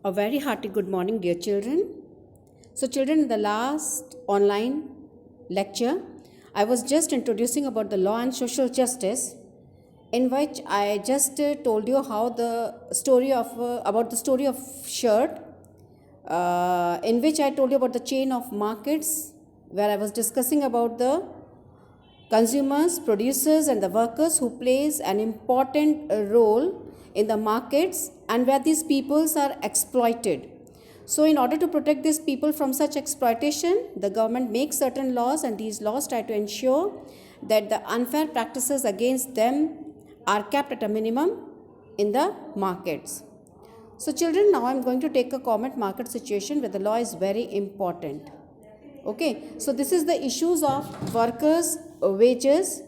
A very hearty good morning, dear children. So, children, in the last online lecture, I was just introducing about the law and social justice, in which I just told you how the story of about the story of shirt, in which I told you about the chain of markets, where I was discussing about the consumers, producers, and the workers who plays an important role in the markets and where these peoples are exploited. So in order to protect these people from such exploitation, the government makes certain laws, and these laws try to ensure that the unfair practices against them are kept at a minimum in the markets. So children, now I am going to take a comment market situation where the law is very important. Okay, so this is the issues of workers' wages.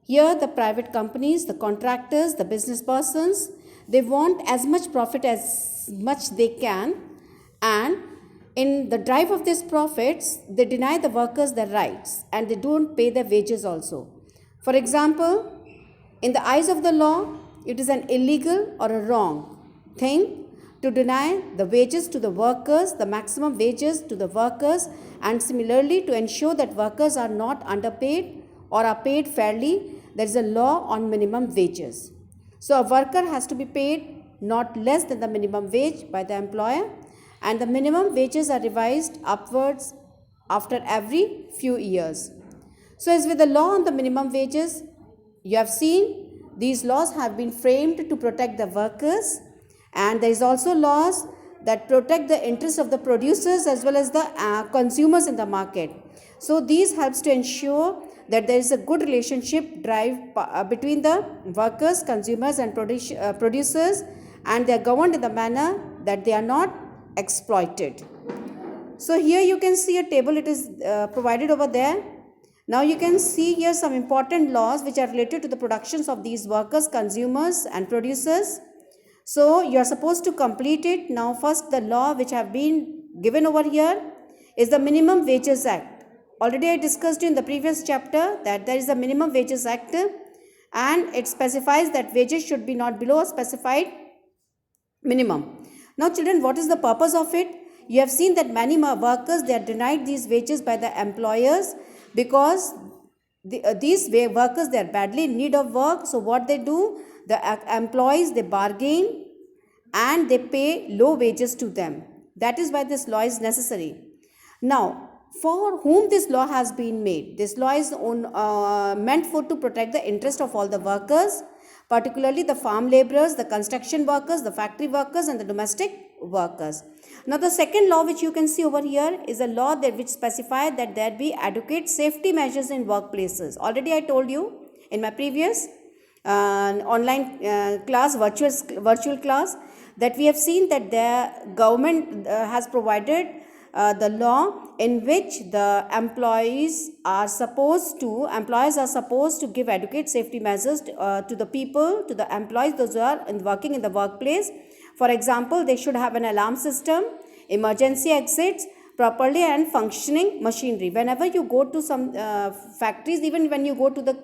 Here the private companies, the contractors, the business persons, they want as much profit as much they can, and in the drive of these profits, they deny the workers their rights and they don't pay their wages also. For example, in the eyes of the law, it is an illegal or a wrong thing to deny the wages to the workers, the maximum wages to the workers, and similarly to ensure that workers are not underpaid or are paid fairly. There is a law on minimum wages. So a worker has to be paid not less than the minimum wage by the employer, and the minimum wages are revised upwards after every few years. So as with the law on the minimum wages, you have seen these laws have been framed to protect the workers, and there is also laws that protect the interests of the producers as well as the consumers in the market. So these helps to ensure that there is a good relationship drive between the workers, consumers and producers, and they are governed in the manner that they are not exploited. So here you can see a table, it is provided over there. Now you can see here some important laws which are related to the productions of these workers, consumers and producers. So you are supposed to complete it. Now first, the law which have been given over here is the Minimum Wages Act. Already I discussed in the previous chapter that there is a Minimum Wages Act, and it specifies that wages should be not below a specified minimum. Now children, what is the purpose of it? You have seen that many workers, they are denied these wages by the employers because these workers, they are badly in need of work. So what they do, the employees, they bargain and they pay low wages to them. That is why this law is necessary. Now, for whom this law has been made? This law is meant for to protect the interest of all the workers, particularly the farm laborers, the construction workers, the factory workers and the domestic workers. Now the second law which you can see over here is a law that which specifies that there be adequate safety measures in workplaces. Already I told you in my previous online class, virtual class, that we have seen that the government has provided the law in which the employees are supposed to give adequate safety measures to the people, to the employees, those who are working in the workplace. For example, they should have an alarm system, emergency exits, properly and functioning machinery. Whenever you go to some factories, even when you go to the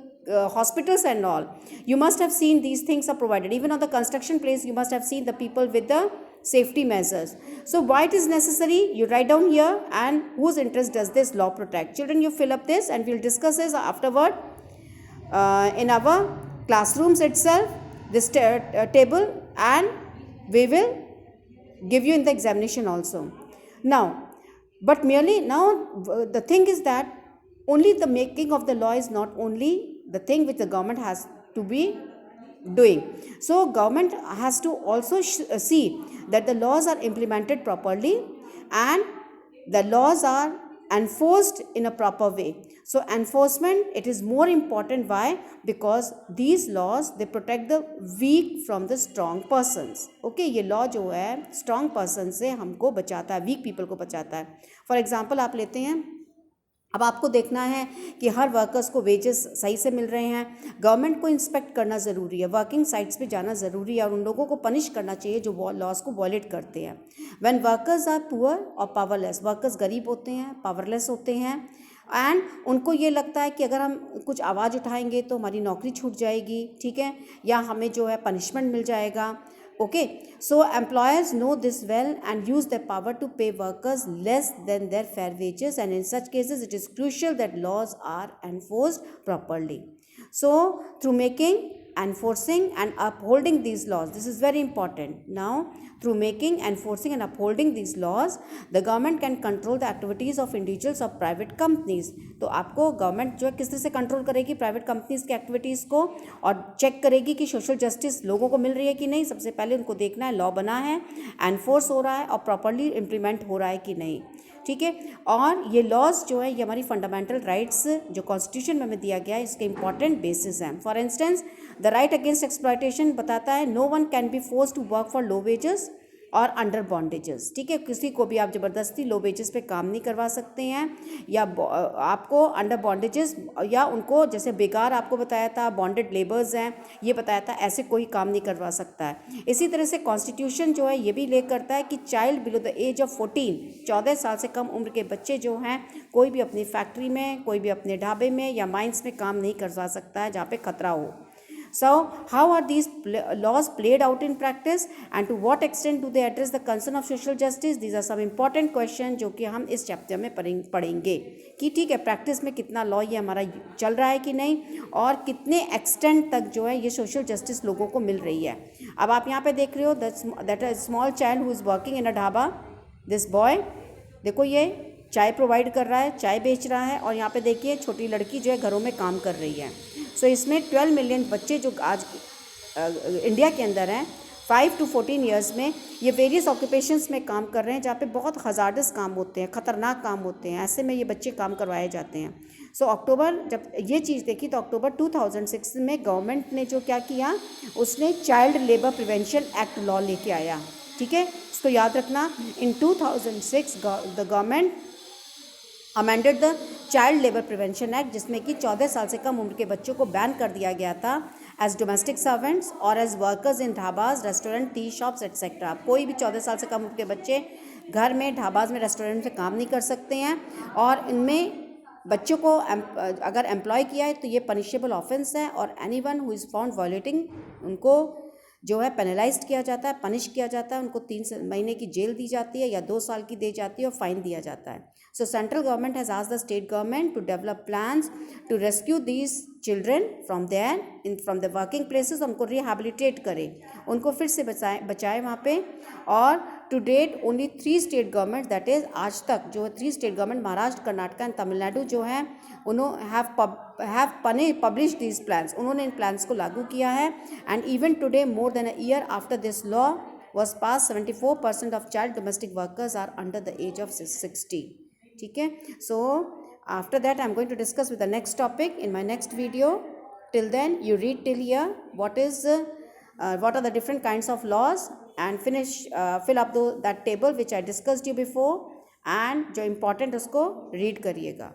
hospitals and all, you must have seen these things are provided. Even on the construction place, you must have seen the people with the safety measures. So why it is necessary, you write down here, and whose interest does this law protect? Children, you fill up this and we'll discuss this afterward in our classrooms itself, this table, and we will give you in the examination also. Now, but merely now the thing is that only the making of the law is not only the thing which the government has to be doing. So government has to also see that the laws are implemented properly and the laws are enforced in a proper way. So enforcement, it is more important. Why? Because these laws, they protect the weak from the strong persons. Okay, ये law जो है strong person से हमको बचाता है, weak people को बचाता है. For example, आप लेते हैं, अब आपको देखना है कि हर वर्कर्स को वेजेस सही से मिल रहे हैं. गवर्नमेंट को इंस्पेक्ट करना ज़रूरी है, वर्किंग साइट्स पे जाना ज़रूरी है और उन लोगों को पनिश करना चाहिए जो लॉज को वॉयलेट करते हैं. व्हेन वर्कर्स आर पुअर और पावरलेस, वर्कर्स गरीब होते हैं, पावरलेस होते हैं, एंड उनको ये लगता है कि अगर हम कुछ आवाज़ उठाएंगे तो हमारी नौकरी छूट जाएगी, ठीक है, या हमें जो है पनिशमेंट मिल जाएगा. Okay, so employers know this well and use their power to pay workers less than their fair wages, and in such cases, it is crucial that laws are enforced properly. So, through making, enforcing, and upholding these laws, this is very important. Now, through making, enforcing, and upholding these laws, the government can control the activities of individuals or private companies. तो आपको government जो है किस तरह से control करेगी private companies की activities को, और चेक करेगी कि सोशल जस्टिस लोगों को मिल रही है कि नहीं. सबसे पहले उनको देखना है लॉ बना है, एनफोर्स हो रहा है और प्रॉपरली इम्प्लीमेंट हो रहा है कि नहीं. ठीक है. और ये लॉज जो है ये हमारी फंडामेंटल राइट्स जो कॉन्स्टिट्यूशन में हमें दिया गया है इसके इंपॉर्टेंट बेसिस हैं. For instance the right against exploitation बताता है no one can be force to work for low wages और अंडर बॉन्डेजेस. ठीक है. किसी को भी आप ज़बरदस्ती लो वेजेस पे काम नहीं करवा सकते हैं, या आपको अंडर बॉन्डेजेस, या उनको जैसे बेकार आपको बताया था बॉन्डेड लेबर्स हैं ये बताया था, ऐसे कोई काम नहीं करवा सकता है. इसी तरह से कॉन्स्टिट्यूशन जो है ये भी ले करता है कि child below the age of 14 साल से कम उम्र के बच्चे जो हैं कोई भी अपनी फैक्ट्री में, कोई भी अपने ढाबे में या माइंस में काम नहीं करवा सकता है जहाँ पे खतरा हो. So, how are these laws played out in practice and to what extent do they address the concern of social justice? These are some important questions जो कि हम इस चैप्टर में पढ़ेंगे कि ठीक है प्रैक्टिस में कितना लॉ ये हमारा चल रहा है कि नहीं, और कितने एक्सटेंट तक जो है ये सोशल जस्टिस लोगों को मिल रही है. अब आप यहाँ पे देख रहे हो that a small child who is working in a dhaba. This boy देखो ये चाय प्रोवाइड कर रहा है, चाय बेच रहा है, और यहाँ पे देखिए छोटी लड़की जो है घरों में काम कर रही है. सो इसमें 12 मिलियन बच्चे जो आज इंडिया के अंदर हैं 5 to 14 ईयर्स में ये वेरियस ऑक्यूपेशंस में काम कर रहे हैं जहाँ पे बहुत हज़ार्डस काम होते हैं, ख़तरनाक काम होते हैं, ऐसे में ये बच्चे काम करवाए जाते हैं. सो अक्टूबर जब ये चीज़ देखी तो अक्टूबर 2006 में गवर्नमेंट ने जो क्या किया उसने child labour prevention act law लेके आया. ठीक है, इसको याद रखना. इन 2006 the government amended the child labour prevention act, जिसमें कि 14 साल से कम उम्र के बच्चों को बैन कर दिया गया था एज डोमेस्टिक सर्वेंट्स और as workers in dhabas, restaurant, tea shops etcetera. कोई भी 14 साल से कम उम्र के बच्चे घर में, ढाबाज में, रेस्टोरेंट में काम नहीं कर सकते हैं, और इनमें बच्चों को अगर एम्प्लॉय किया है तो ये पनिशेबल ऑफेंस है, और anyone who is found violating उनको जो है पेनलाइज्ड किया जाता है, पनिश किया जाता है, उनको 3 महीने की जेल दी जाती है या 2 साल की दी जाती है और फाइन दिया जाता है. So central government has asked the state government to develop plans to rescue these children from the working places. उनको रिहेबिलिटेट करें, उनको फिर से बचाए वहाँ पे. और to date only 3 state government, that is आज तक जो 3 state government Maharashtra, Karnataka and Tamil Nadu जो हैं उन्होंने हैव पब्लिश दीज प्लान्स, उन्होंने इन प्लान्स को लागू किया है. And even today more than a year after this law was passed 74% of child domestic workers are under the age of 60. ठीक है. So after that I'm going to discuss with the next topic in my next video. Till then you read till here what are the different kinds of laws and fill up that table which I discussed you before, and जो important उसको read करिएगा.